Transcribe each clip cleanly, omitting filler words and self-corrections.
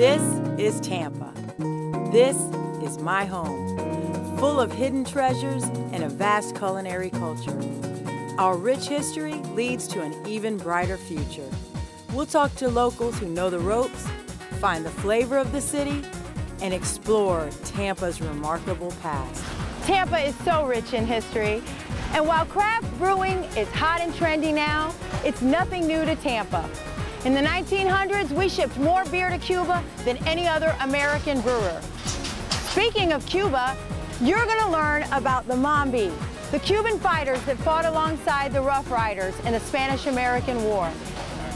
This is Tampa. This is my home, full of hidden treasures and a vast culinary culture. Our rich history leads to an even brighter future. We'll talk to locals who know the ropes, find the flavor of the city, and explore Tampa's remarkable past. Tampa is so rich in history, and while craft brewing is hot and trendy now, it's nothing new to Tampa. In the 1900s, we shipped more beer to Cuba than any other American brewer. Speaking of Cuba, you're going to learn about the Mambi, the Cuban fighters that fought alongside the Rough Riders in the Spanish-American War.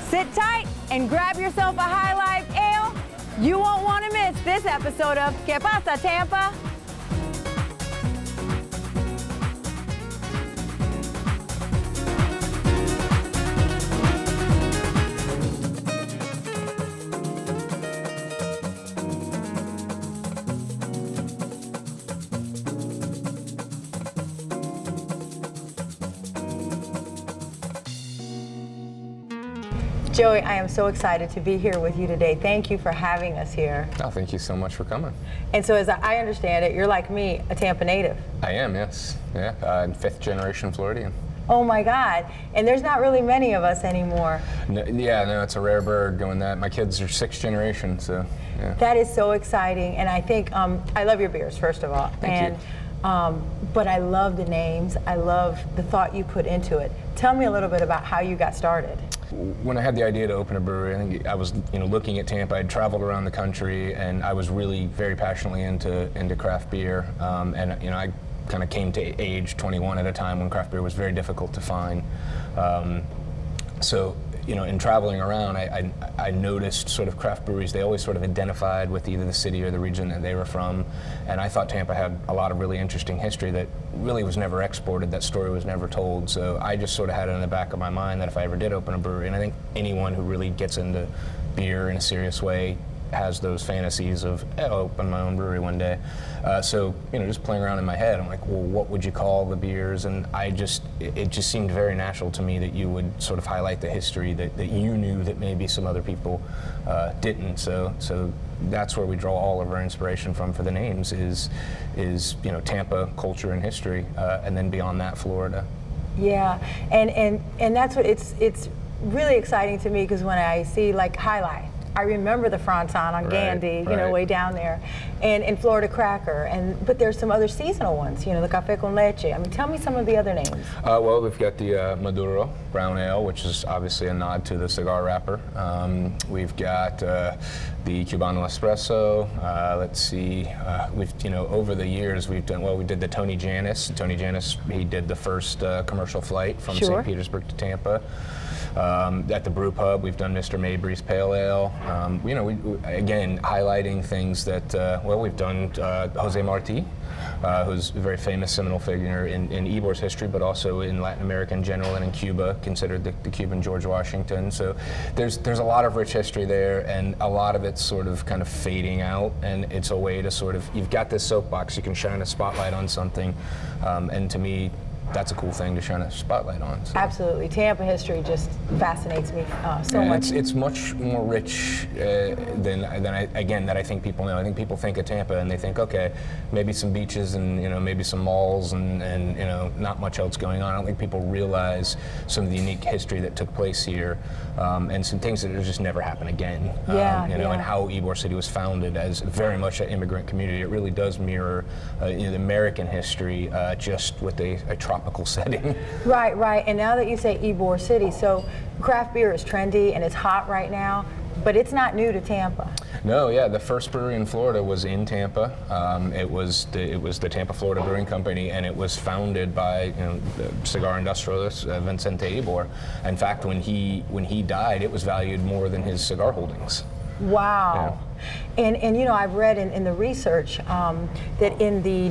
Sit tight and grab yourself a High Life ale. You won't want to miss this episode of Que Pasa Tampa. Joey, I am so excited to be here with you today. Thank you for having us here. Oh, thank you so much for coming. And so as I understand it, you're like me, a Tampa native. I am, yes. Yeah, I'm fifth generation Floridian. Oh my God. And there's not really many of us anymore. No, it's a rare bird going that. My kids are sixth generation, so yeah. That is so exciting. And I think, I love your beers, first of all. Thank you. But I love the names. I love the thought you put into it. Tell me a little bit about how you got started. When I had the idea to open a brewery, I think I was, looking at Tampa. I'd traveled around the country, and I was really very passionately into craft beer. And I kind of came to age 21 at a time when craft beer was very difficult to find. So, in traveling around, I noticed sort of craft breweries. They always sort of identified with either the city or the region that they were from, and I thought Tampa had a lot of really interesting history that really was never exported. That story was never told. So I just sort of had it in the back of my mind that if I ever did open a brewery, and I think anyone who really gets into beer in a serious way has those fantasies of, I'll open my own brewery one day. So, just playing around in my head, I'm like, well, what would you call the beers? And it just seemed very natural to me that you would sort of highlight the history that you knew that maybe some other people didn't. So that's where we draw all of our inspiration from for the names is Tampa culture and history, and then beyond that, Florida. Yeah, and that's what it's really exciting to me, because when I see like High Life, I remember the Fronton on Gandy, way down there, and Florida Cracker, but there's some other seasonal ones, the Café con Leche. I mean, tell me some of the other names. Well, we've got the Maduro Brown Ale, which is obviously a nod to the cigar wrapper. We've got the Cubano Espresso. Let's see, we've over the years we've done we did the Tony Jannus. Tony Jannus, he did the first commercial flight from St. Petersburg to Tampa. At the brew pub, we've done Mr. Mabry's Pale Ale. We again highlighting things that we've done Jose Marti, who's a very famous seminal figure in Ybor's history, but also in Latin America in general and in Cuba, considered the Cuban George Washington. So there's a lot of rich history there, and a lot of it's sort of kind of fading out, and it's a way to sort of, you've got this soapbox, you can shine a spotlight on something, and to me, that's a cool thing to shine a spotlight on. So. Absolutely. Tampa history just fascinates me so much. It's much more rich than I think people know. I think people think of Tampa and they think, okay, maybe some beaches and maybe some malls and not much else going on. I don't think people realize some of the unique history that took place here, and some things that just never happen again. And how Ybor City was founded as very much an immigrant community. It really does mirror the American history, just with a tropical setting. Right. And now that you say Ybor City, so craft beer is trendy and it's hot right now, but it's not new to Tampa. No, yeah, the first brewery in Florida was in Tampa. It was the Tampa, Florida Brewing Company, and it was founded by the cigar industrialist Vicente Ybor. In fact, when he died, it was valued more than his cigar holdings. Wow. Yeah. And I've read in the research that in the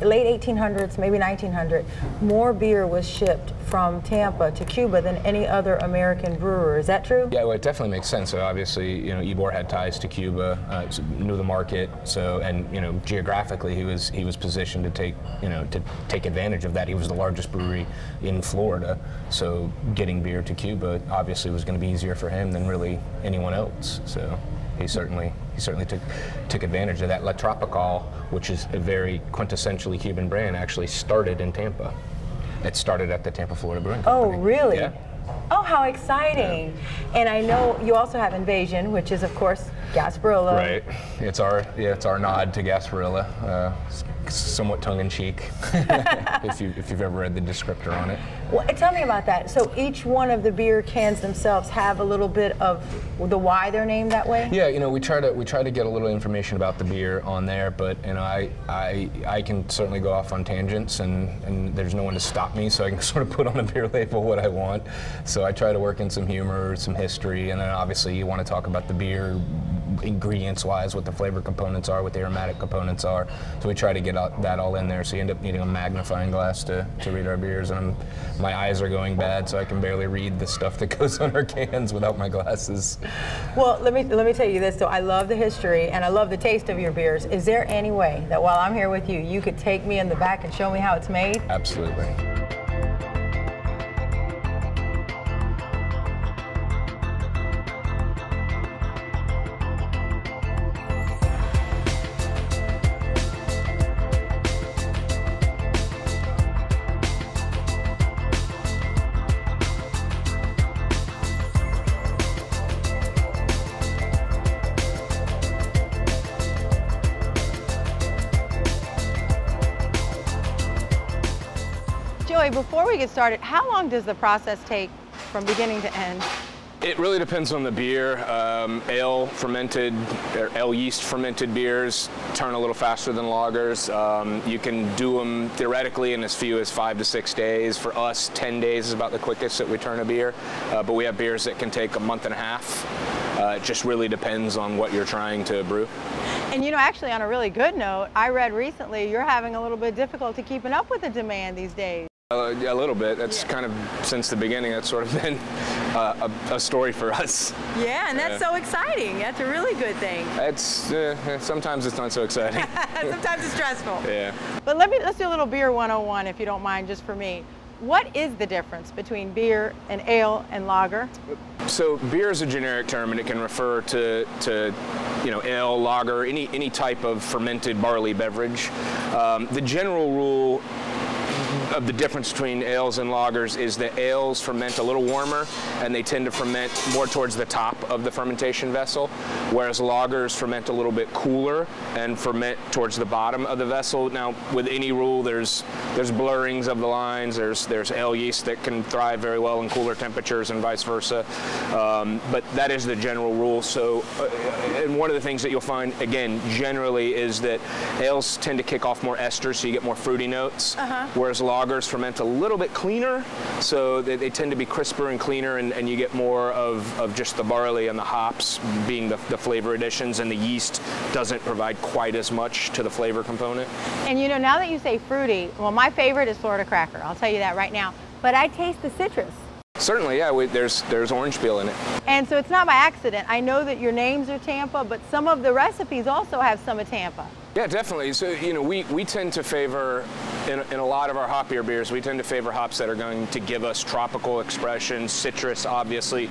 late 1800s, maybe 1900, more beer was shipped from Tampa to Cuba than any other American brewer. Is that true? Yeah, well, it definitely makes sense. So obviously, Ybor had ties to Cuba, knew the market. So, and geographically, he was positioned to take advantage of that. He was the largest brewery in Florida, so getting beer to Cuba obviously was going to be easier for him than really anyone else. So. he certainly took advantage of that. La Tropical, which is a very quintessentially Cuban brand, actually started in Tampa. It started at the Tampa, Florida Brewing Company. Oh, really? Yeah. Oh, how exciting. Yeah. And I know you also have Invasion, which is, of course, Gasparilla. Right. It's our nod to Gasparilla, somewhat tongue-in-cheek, if you've ever read the descriptor on it. Well, tell me about that. So each one of the beer cans themselves have a little bit of the why they're named that way? Yeah, you know, we try to get a little information about the beer on there, but you know, I can certainly go off on tangents, and there's no one to stop me, so I can sort of put on a beer label what I want. So I try to work in some humor, some history, and then obviously you want to talk about the beer ingredients-wise, what the flavor components are, what the aromatic components are. So we try to get that all in there. So you end up needing a magnifying glass to read our beers, and my eyes are going bad, so I can barely read the stuff that goes on our cans without my glasses. Well, let me tell you this. So I love the history and I love the taste of your beers. Is there any way that while I'm here with you, you could take me in the back and show me how it's made? Absolutely. Before we get started, how long does the process take from beginning to end? It really depends on the beer. Ale fermented, or ale yeast fermented beers turn a little faster than lagers. You can do them theoretically in as few as 5 to 6 days. For us, 10 days is about the quickest that we turn a beer. But we have beers that can take a month and a half. It just really depends on what you're trying to brew. And you know, actually on a really good note, I read recently you're having a little bit of difficulty keeping up with the demand these days. A little bit. That's kind of, since the beginning, that's sort of been a story for us. Yeah, and that's so exciting. That's a really good thing. It's sometimes it's not so exciting. Sometimes it's stressful. Yeah. But let's do a little beer 101, if you don't mind, just for me. What is the difference between beer and ale and lager? So beer is a generic term, and it can refer to you know, ale, lager, any type of fermented barley beverage. The general rule of the difference between ales and lagers is that ales ferment a little warmer, and they tend to ferment more towards the top of the fermentation vessel, whereas lagers ferment a little bit cooler and ferment towards the bottom of the vessel. Now, with any rule, there's blurrings of the lines. There's ale yeast that can thrive very well in cooler temperatures and vice versa, but that is the general rule. So, and one of the things that you'll find, again, generally, is that ales tend to kick off more esters, so you get more fruity notes, whereas lagers ferment a little bit cleaner, so they tend to be crisper and cleaner, and you get more of just the barley and the hops being the flavor additions, and the yeast doesn't provide quite as much to the flavor component. And you know, now that you say fruity, well, my favorite is Florida Cracker. I'll tell you that right now. But I taste the citrus. Certainly, yeah, there's orange peel in it. And so it's not by accident. I know that your names are Tampa, but some of the recipes also have some of Tampa. Yeah, definitely. So, you know, we tend to favor, in a lot of our hoppier beers, we tend to favor hops that are going to give us tropical expressions. Citrus, obviously.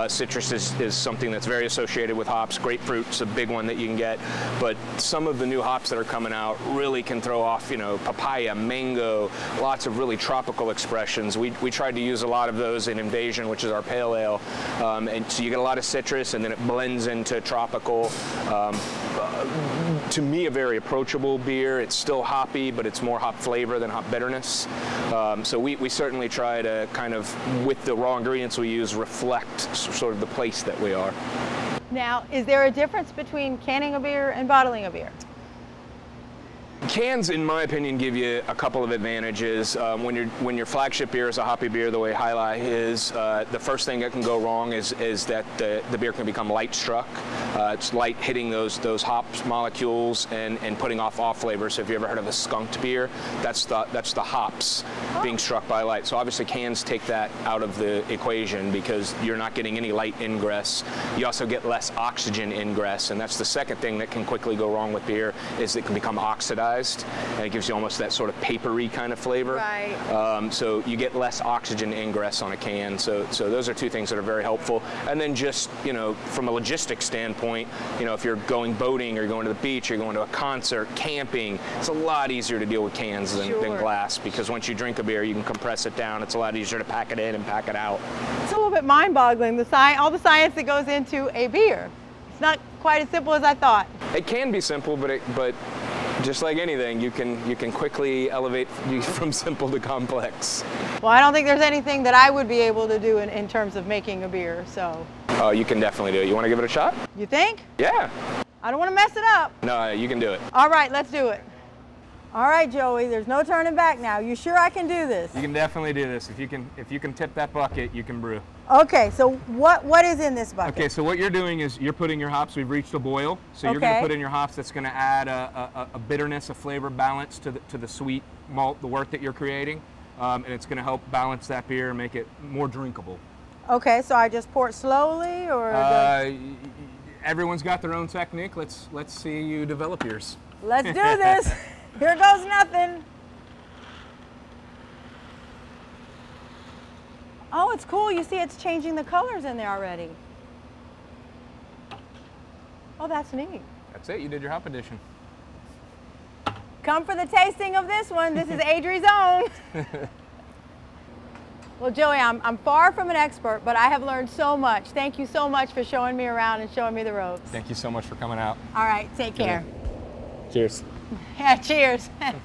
Citrus is something that's very associated with hops. Grapefruit's a big one that you can get. But some of the new hops that are coming out really can throw off, you know, papaya, mango, lots of really tropical expressions. We tried to use a lot of those in Invasion, which is our pale ale. And so you get a lot of citrus, and then it blends into tropical. To me, a very approachable beer. It's still hoppy, but it's more hop flavor than hop bitterness. So we certainly try to kind of, with the raw ingredients we use, reflect sort of the place that we are. Now, is there a difference between canning a beer and bottling a beer? Cans, in my opinion, give you a couple of advantages. When your flagship beer is a hoppy beer, the way High Life is, the first thing that can go wrong is that the beer can become light struck. It's light hitting those hop molecules and putting off flavors. So if you ever heard of a skunked beer, that's the hops being struck by light. So obviously cans take that out of the equation because you're not getting any light ingress. You also get less oxygen ingress, and that's the second thing that can quickly go wrong with beer, is it can become oxidized, and it gives you almost that sort of papery kind of flavor. Right. So you get less oxygen ingress on a can. So those are two things that are very helpful. And then just, you know, from a logistics standpoint, you know, if you're going boating or you're going to the beach or you're going to a concert, camping, it's a lot easier to deal with cans than glass, because once you drink a beer, you can compress it down. It's a lot easier to pack it in and pack it out. It's a little bit mind-boggling, all the science that goes into a beer. It's not quite as simple as I thought. It can be simple, but just like anything, you can quickly elevate from simple to complex. Well, I don't think there's anything that I would be able to do in terms of making a beer, so. Oh, you can definitely do it. You want to give it a shot? You think? Yeah. I don't want to mess it up. No, you can do it. All right, let's do it. All right, Joey, there's no turning back now. You sure I can do this? You can definitely do this. If you can tip that bucket, you can brew. Okay, so what is in this bucket? Okay, so what you're doing is you're putting your hops. We've reached a boil, so you're going to put in your hops. That's going to add a bitterness, a flavor balance to the sweet malt, the wort that you're creating, and it's going to help balance that beer and make it more drinkable. Okay, so I just pour it slowly, or? Everyone's got their own technique. Let's see you develop yours. Let's do this. Here goes nothing. Oh, it's cool. You see it's changing the colors in there already. Oh, that's neat. That's it. You did your hop addition. Come for the tasting of this one. This is Adri's own. Well, Joey, I'm far from an expert, but I have learned so much. Thank you so much for showing me around and showing me the ropes. Thank you so much for coming out. All right, take care. Cheers. Yeah, cheers. I'm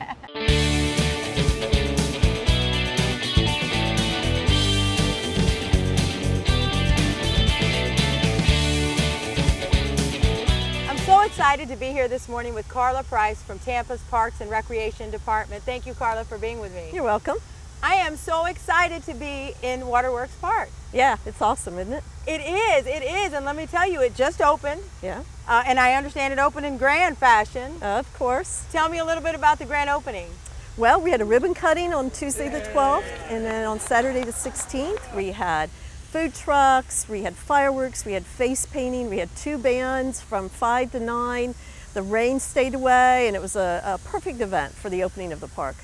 so excited to be here this morning with Carla Price from Tampa's Parks and Recreation Department. Thank you, Carla, for being with me. You're welcome. I am so excited to be in Waterworks Park. Yeah, it's awesome, isn't it? It is, and let me tell you, it just opened. Yeah. And I understand it opened in grand fashion. Of course. Tell me a little bit about the grand opening. Well, we had a ribbon cutting on Tuesday the 12th, and then on Saturday the 16th, we had food trucks, we had fireworks, we had face painting, we had 2 bands from 5 to 9. The rain stayed away, and it was a perfect event for the opening of the park.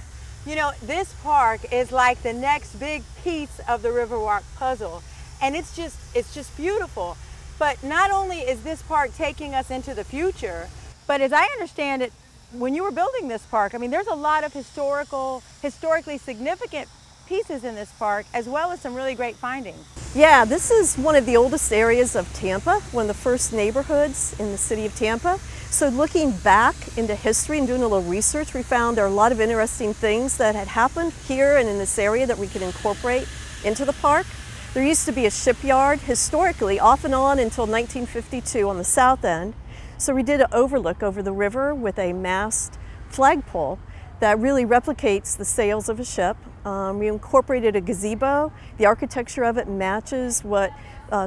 You know, this park is like the next big piece of the Riverwalk puzzle, and it's just beautiful. But not only is this park taking us into the future, but as I understand it, when you were building this park, I mean, there's a lot of historically significant pieces in this park, as well as some really great findings. Yeah, this is one of the oldest areas of Tampa, one of the first neighborhoods in the city of Tampa. So looking back into history and doing a little research, we found there are a lot of interesting things that had happened here and in this area that we could incorporate into the park. There used to be a shipyard historically off and on until 1952 on the south end. So we did an overlook over the river with a mast flagpole that really replicates the sails of a ship. We incorporated a gazebo. The architecture of it matches what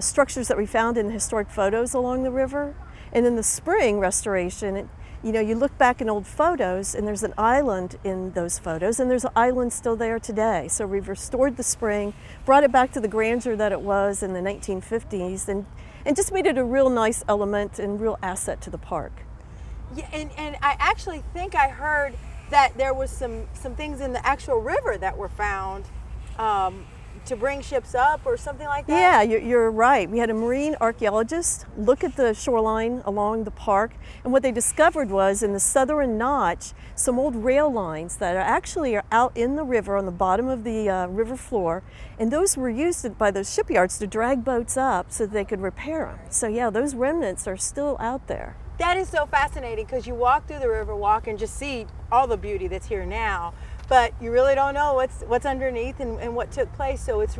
structures that we found in historic photos along the river. And in the spring restoration, you know, you look back in old photos and there's an island in those photos, and there's an island still there today. So we've restored the spring, brought it back to the grandeur that it was in the 1950s, and just made it a real nice element and real asset to the park. Yeah, and I actually think I heard that there was some things in the actual river that were found to bring ships up or something like that? Yeah, you're right. We had a marine archaeologist look at the shoreline along the park, and what they discovered was in the southern notch some old rail lines that are out in the river on the bottom of the river floor, and those were used by those shipyards to drag boats up so that they could repair them. So yeah, those remnants are still out there. That is so fascinating, because you walk through the river walk and just see all the beauty that's here now, but you really don't know what's underneath and what took place. So it's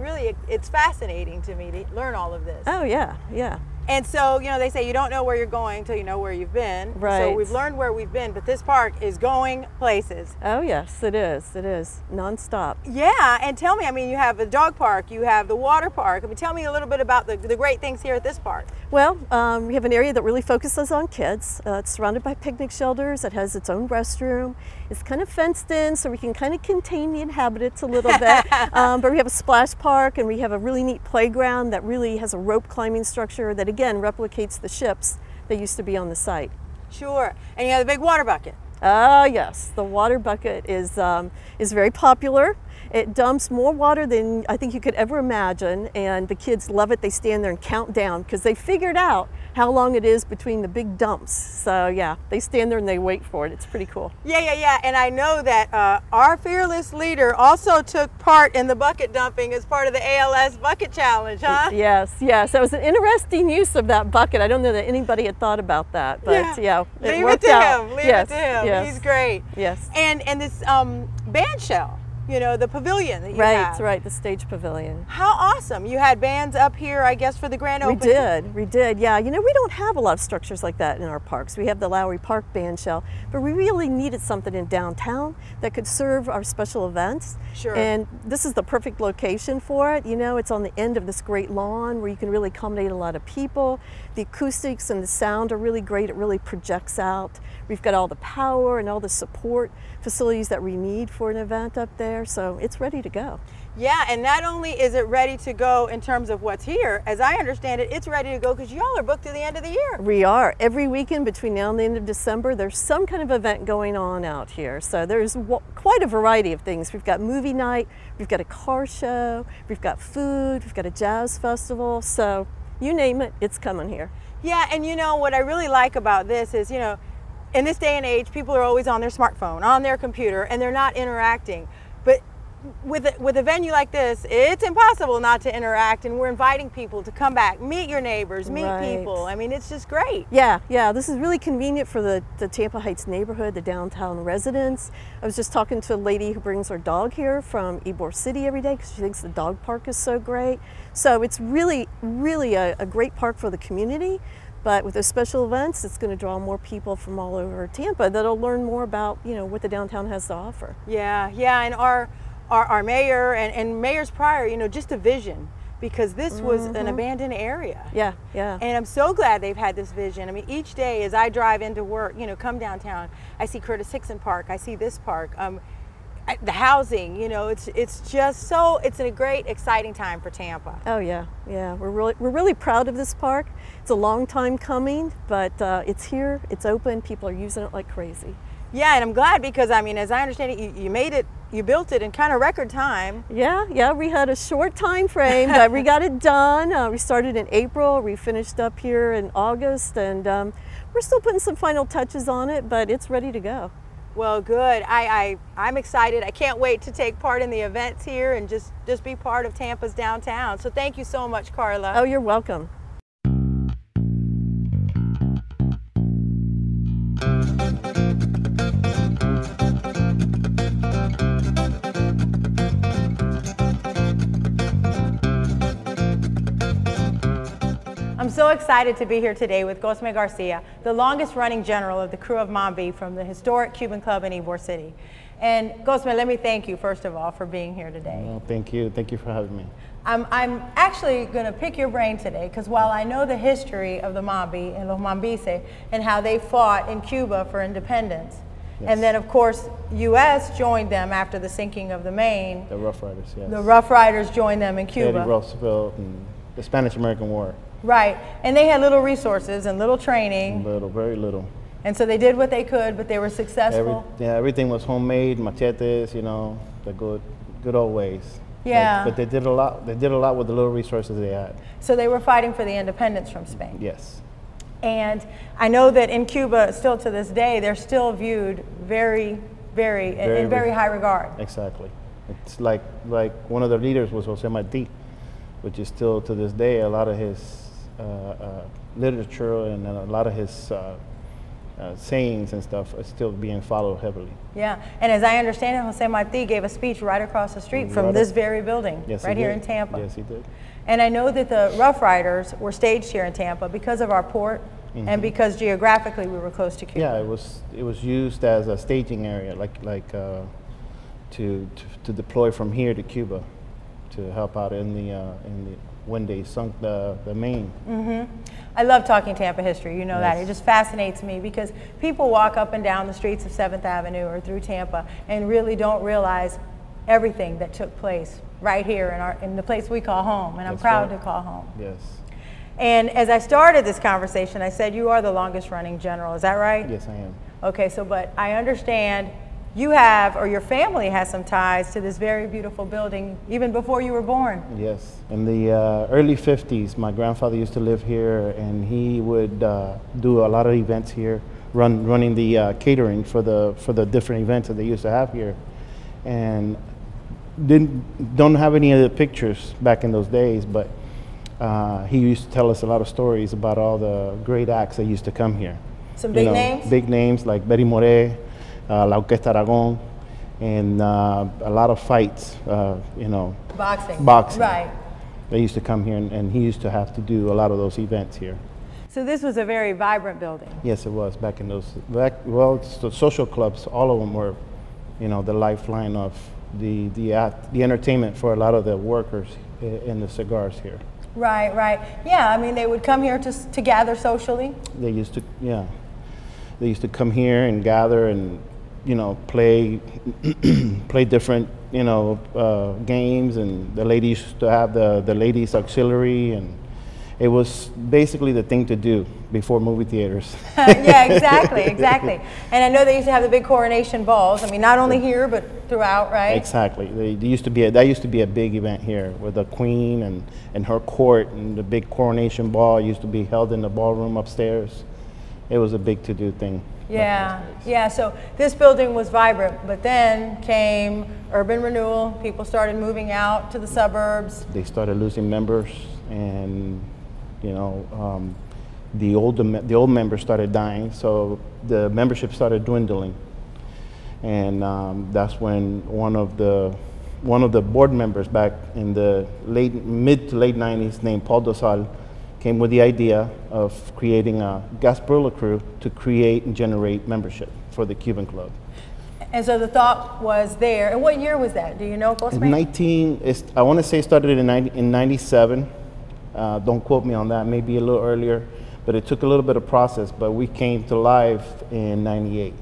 fascinating to me to learn all of this. Oh yeah, yeah. And so, you know, they say you don't know where you're going until you know where you've been. Right. So we've learned where we've been, but this park is going places. Oh yes, it is. It is nonstop. Yeah, and tell me, I mean, you have the dog park, you have the water park. I mean, tell me a little bit about the great things here at this park. Well, we have an area that really focuses on kids. It's surrounded by picnic shelters. It has its own restroom. It's kind of fenced in, so we can kind of contain the inhabitants a little bit. But we have a splash park, and we have a really neat playground that really has a rope climbing structure that again replicates the ships that used to be on the site. Sure, and you have the big water bucket. Oh yes, the water bucket is very popular. It dumps more water than I think you could ever imagine, and the kids love it. They stand there and count down because they figured out how long it is between the big dumps. So yeah, they stand there and they wait for it. It's pretty cool. Yeah. And I know that our fearless leader also took part in the bucket dumping as part of the ALS bucket challenge, huh? Yes. It was an interesting use of that bucket. I don't know that anybody had thought about that, but yeah, it worked out. Leave it to him. Yes. He's great. Yes. And this band shell, you know, the pavilion that you have. Right, the stage pavilion. How awesome. You had bands up here, I guess, for the grand opening. We did, yeah. You know, we don't have a lot of structures like that in our parks. We have the Lowry Park band shell, but we really needed something in downtown that could serve our special events. Sure. And this is the perfect location for it. You know, it's on the end of this great lawn where you can really accommodate a lot of people. The acoustics and the sound are really great. It really projects out. We've got all the power and all the support facilities that we need for an event up there, so it's ready to go. Yeah, and not only is it ready to go in terms of what's here, as I understand it, it's ready to go because y'all are booked to the end of the year. We are. Every weekend between now and the end of December, there's some kind of event going on out here. So there's quite a variety of things. We've got movie night, we've got a car show, we've got food, we've got a jazz festival, so you name it, it's coming here. Yeah, and you know, what I really like about this is, you know, in this day and age, people are always on their smartphone, on their computer, and they're not interacting. But with a venue like this, it's impossible not to interact, and we're inviting people to come back, meet your neighbors, meet people. I mean, it's just great. Yeah, this is really convenient for the Tampa Heights neighborhood, the downtown residents. I was just talking to a lady who brings her dog here from Ybor City every day because she thinks the dog park is so great. So it's really a great park for the community. But with those special events, it's going to draw more people from all over Tampa that'll learn more about, you know, what the downtown has to offer. Yeah, and our mayor and mayors prior, you know, just a vision, because this was an abandoned area. Yeah. And I'm so glad they've had this vision. I mean, each day as I drive into work, you know, come downtown, I see Curtis Hickson Park, I see this park. The housing, you know, it's just so, it's a great, exciting time for Tampa. Oh yeah, we're really proud of this park. It's a long time coming, but it's here, it's open, people are using it like crazy. Yeah, and I'm glad because, I mean, as I understand it, you made it, you built it in kind of record time. Yeah, we had a short time frame, but we got it done. We started in April, we finished up here in August, and we're still putting some final touches on it, but it's ready to go. Well, good. I'm excited. I can't wait to take part in the events here and just be part of Tampa's downtown. So thank you so much, Carla. Oh, you're welcome. I'm so excited to be here today with Cosme Garcia, the longest running general of the crew of Mambi from the historic Cuban Club in Ybor City. And Cosme, let me thank you first of all for being here today. Well, thank you for having me. I'm actually going to pick your brain today because while I know the history of the Mambi and los Mambis and how they fought in Cuba for independence, and then of course U.S. joined them after the sinking of the Maine. The Rough Riders, yes. The Rough Riders joined them in Cuba. Roosevelt and the Spanish-American War. Right, and they had little resources and little training. Very little. And so they did what they could, but they were successful. Everything was homemade, machetes, you know, the good old ways. Yeah. But they did a lot. They did a lot with the little resources they had. So they were fighting for the independence from Spain. Yes. And I know that in Cuba, still to this day, they're still viewed in very high regard. Exactly. It's like one of the leaders was Jose Marti, which is still to this day a lot of his literature and a lot of his sayings and stuff are still being followed heavily. Yeah, and as I understand it, Jose Marti gave a speech right across the street from this very building, right here in Tampa. Yes, he did. And I know that the Rough Riders were staged here in Tampa because of our port and because geographically we were close to Cuba. Yeah, it was used as a staging area, to deploy from here to Cuba, to help out in the when they sunk the Maine. I love talking Tampa history, you know that. Yes. It just fascinates me because people walk up and down the streets of 7th Avenue or through Tampa and really don't realize everything that took place right here in the place we call home, and I'm proud to call home. Yes. And as I started this conversation, I said you are the longest running general, is that right? Yes, I am. Okay, so but I understand you have, or your family has some ties to this very beautiful building even before you were born. Yes. In the early 50s, my grandfather used to live here, and he would do a lot of events here, running the catering for the different events that they used to have here. And don't have any of the pictures back in those days, but he used to tell us a lot of stories about all the great acts that used to come here. Some big names? Big names like Betty Moré, La Orquesta Aragón, and a lot of fights, Boxing. Boxing. Right. They used to come here, and he used to have to do a lot of those events here. So this was a very vibrant building. Yes, it was back in those. Well, the social clubs, all of them were, the lifeline of the entertainment for a lot of the workers in the cigars here. Right, right. Yeah, I mean, they would come here to gather socially. They used to, yeah. They used to come here and gather and, play different, games, and the ladies used to have the ladies auxiliary, and it was basically the thing to do before movie theaters. Yeah, exactly. And I know they used to have the big coronation balls. I mean, not only here, but throughout, right? Exactly. That used to be a big event here with the Queen and her court, and the big coronation ball used to be held in the ballroom upstairs. It was a big to-do thing. Yeah. So this building was vibrant, but then came urban renewal. People started moving out to the suburbs. They started losing members, and the old members started dying, so the membership started dwindling. And that's when one of the board members back in the mid to late 90s, named Paul Dosal, came with the idea of creating a Gasparilla crew to create and generate membership for the Cuban Club. And so the thought was there. And what year was that? Do you know, Postman? I want to say it started in 97. Don't quote me on that, maybe a little earlier, but it took a little bit of process, but we came to life in 98.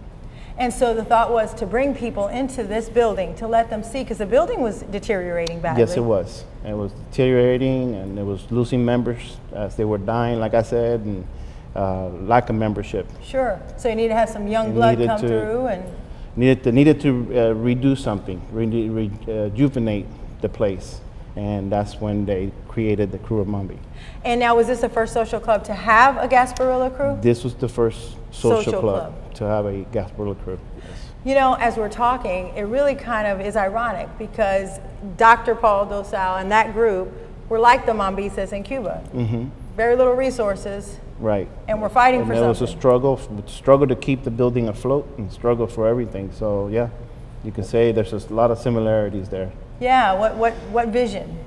And so the thought was to bring people into this building to let them see, because the building was deteriorating badly. Yes, it was. It was deteriorating, and it was losing members as they were dying, like I said, and lack of membership. Sure. So you need to have some young blood come through, and needed to redo something, rejuvenate the place, and that's when they created the Crew of Mambi. And now, was this the first social club to have a Gasparilla crew? This was the first social club to have a Gasparilla crew. Yes. As we're talking, it really kind of is ironic because Dr. Paul Dosal and that group were like the Mambis in Cuba. Very little resources. Right. And we're fighting for something. There was a struggle to keep the building afloat, and struggle for everything. So yeah, you can say there's just a lot of similarities there. Yeah. What vision?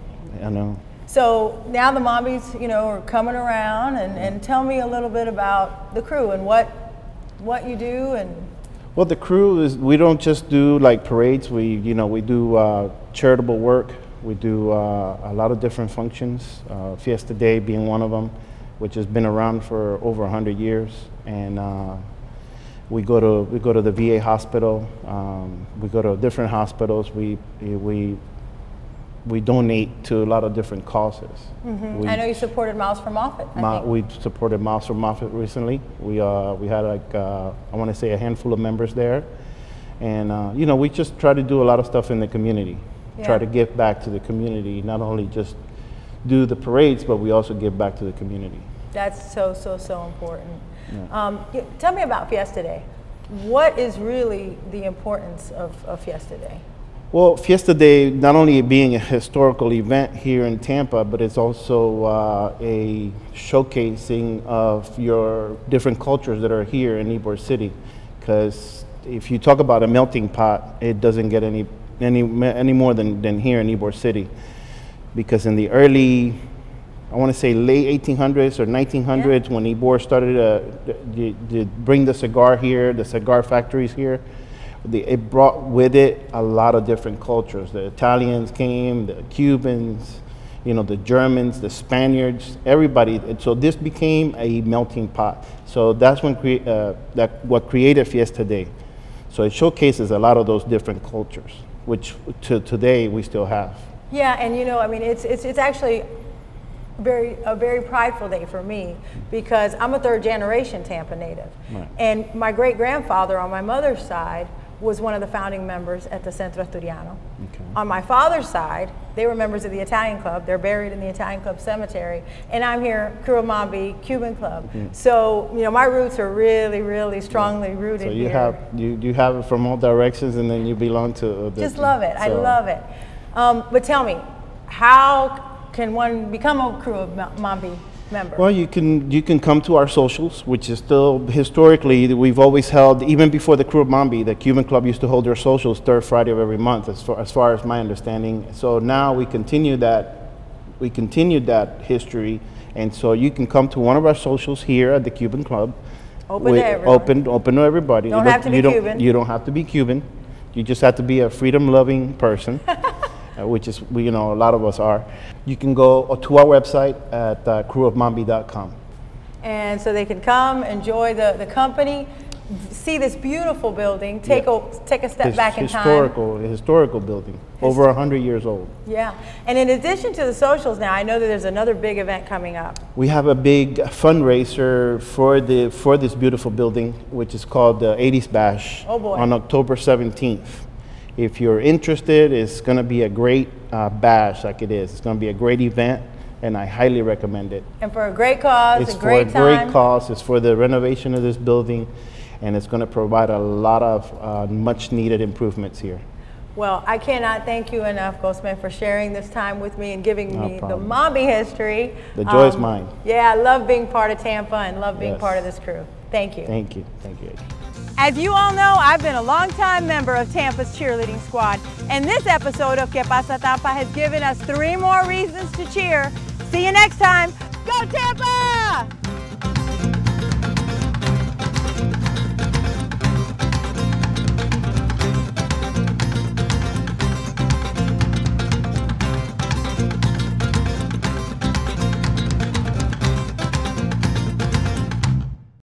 I know. So now the Mambis, are coming around, and tell me a little bit about the crew and what you do. And well, the crew is, we don't just do like parades. We do charitable work. We do a lot of different functions. Fiesta Day being one of them, which has been around for over 100 years, and we go to the VA hospital. We go to different hospitals. We donate to a lot of different causes. I know you supported Miles for Moffitt. We supported Miles for Moffitt recently. We had like I want to say a handful of members there, and we just try to do a lot of stuff in the community. Yeah. Try to give back to the community, not only just do the parades, but we also give back to the community. That's so important. Yeah. Tell me about Fiesta Day. What is really the importance of Fiesta Day? Well, Fiesta Day, not only being a historical event here in Tampa, but it's also a showcasing of your different cultures that are here in Ybor City. Because if you talk about a melting pot, it doesn't get any more than here in Ybor City. because in the early, I want to say late 1800s or 1900s, when Ybor started to bring the cigar here, the cigar factories here, it brought with it a lot of different cultures. The Italians came, the Cubans, the Germans, the Spaniards, everybody. And so this became a melting pot. So that's when what created Fiesta Day. So it showcases a lot of those different cultures, which to today we still have. Yeah, and I mean, it's actually a very prideful day for me, because I'm a third generation Tampa native. Right. And my great grandfather on my mother's side was one of the founding members at the Centro Asturiano. Okay. On my father's side, they were members of the Italian Club. They're buried in the Italian Club cemetery. And I'm here, Krewe of Mambi, Cuban Club. Mm-hmm. So, my roots are really, really strongly rooted so you here. you have it from all directions, and then you belong to Just love it. I love it. But tell me, how can one become a Krewe of Mambi member? Well, you can come to our socials, which is still historically we've always held. Even before the Krewe of Mambi, the Cuban Club used to hold their socials third Friday of every month, as far as my understanding. So now we continued that history, and so you can come to one of our socials here at the Cuban Club. Open to everyone. Open to everybody. Don't have to be Cuban. You don't have to be Cuban. You just have to be a freedom-loving person. Which is, a lot of us are. You can go to our website at kreweofmambi.com. And so they can come, enjoy the company, see this beautiful building, take a step back in time. Historical building, over 100 years old. Yeah, and in addition to the socials now, I know that there's another big event coming up. We have a big fundraiser for this beautiful building, which is called the 80s Bash. Oh boy. On October 17th. If you're interested, it's going to be a great bash, like it is. It's going to be a great event, and I highly recommend it. And for a great cause, it's a great time. It's for a great cause. It's for the renovation of this building, and it's going to provide a lot of much-needed improvements here. Well, I cannot thank you enough, Ghostman, for sharing this time with me and giving me problem. the Mambi history. The joy is mine. Yeah, I love being part of Tampa and love being part of this crew. Thank you. Thank you. Thank you. As you all know, I've been a longtime member of Tampa's cheerleading squad, and this episode of Que Pasa Tampa has given us 3 more reasons to cheer. See you next time. Go Tampa!